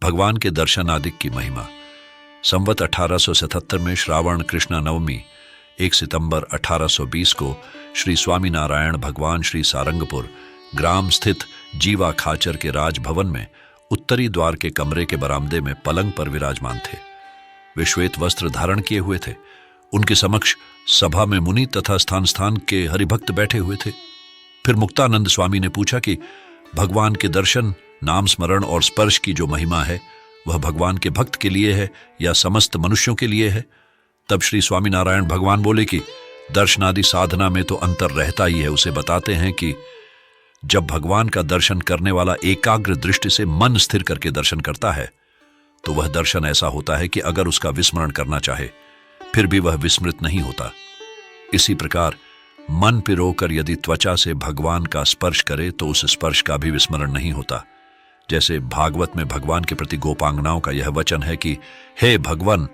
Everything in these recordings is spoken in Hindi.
भगवान के दर्शन आदि की महिमा। संवत 1877 में श्रावण कृष्णा नवमी 1 सितंबर 1820 को श्री स्वामीनारायण भगवान श्री सारंगपुर ग्राम स्थित जीवा खाचर के राजभवन में उत्तरी द्वार के कमरे के बरामदे में पलंग पर विराजमान थे। वे श्वेत वस्त्र धारण किए हुए थे। उनके समक्ष सभा में मुनि तथा स्थान स्थान के हरिभक्त बैठे हुए थे। फिर मुक्तानंद स्वामी ने पूछा कि भगवान के दर्शन, नाम स्मरण और स्पर्श की जो महिमा है वह भगवान के भक्त के लिए है या समस्त मनुष्यों के लिए है। तब श्री स्वामीनारायण भगवान बोले कि दर्शनादि साधना में तो अंतर रहता ही है। उसे बताते हैं कि जब भगवान का दर्शन करने वाला एकाग्र दृष्टि से मन स्थिर करके दर्शन करता है तो वह दर्शन ऐसा होता है कि अगर उसका विस्मरण करना चाहे फिर भी वह विस्मृत नहीं होता। इसी प्रकार मन पिरोकर यदि त्वचा से भगवान का स्पर्श करे तो उस स्पर्श का भी विस्मरण नहीं होता। जैसे भागवत में भगवान के प्रति गोपांगनाओं का यह वचन है कि हे भगवान,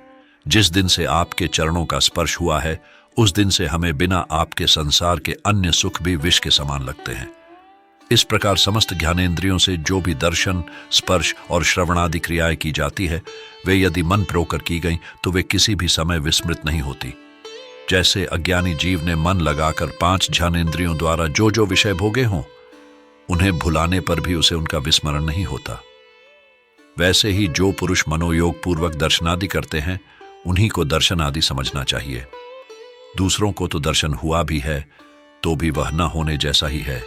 जिस दिन से आपके चरणों का स्पर्श हुआ है उस दिन से हमें बिना आपके संसार के अन्य सुख भी विष के समान लगते हैं। इस प्रकार समस्त ज्ञानेंद्रियों से जो भी दर्शन, स्पर्श और श्रवणादि क्रियाएं की जाती है वे यदि मन प्रोकर की गईं तो वे किसी भी समय विस्मृत नहीं होती। जैसे अज्ञानी जीव ने मन लगाकर 5 ज्ञानेंद्रियों द्वारा जो जो विषय भोगे हों उन्हें भुलाने पर भी उसे उनका विस्मरण नहीं होता, वैसे ही जो पुरुष मनोयोग पूर्वक दर्शनादि करते हैं उन्हीं को दर्शन आदि समझना चाहिए। दूसरों को तो दर्शन हुआ भी है तो भी वह न होने जैसा ही है,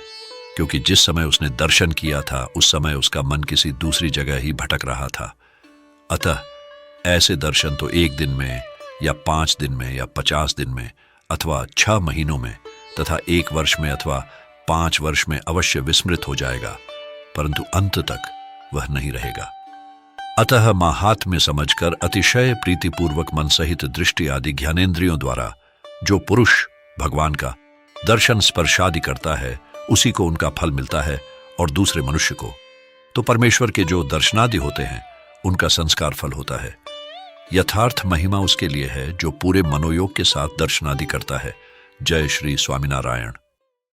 क्योंकि जिस समय उसने दर्शन किया था उस समय उसका मन किसी दूसरी जगह ही भटक रहा था। अतः ऐसे दर्शन तो 1 दिन में या 5 दिन में या 50 दिन में अथवा 6 महीनों में तथा 1 वर्ष में अथवा 5 वर्ष में अवश्य विस्मृत हो जाएगा, परंतु अंत तक वह नहीं रहेगा। अतः माहात्म्य समझकर अतिशय प्रीतिपूर्वक मन सहित दृष्टि आदि ज्ञानेंद्रियों द्वारा जो पुरुष भगवान का दर्शन स्पर्शादि करता है उसी को उनका फल मिलता है, और दूसरे मनुष्य को तो परमेश्वर के जो दर्शनादि होते हैं उनका संस्कार फल होता है। यथार्थ महिमा उसके लिए है जो पूरे मनोयोग के साथ दर्शनादि करता है। जय श्री स्वामीनारायण।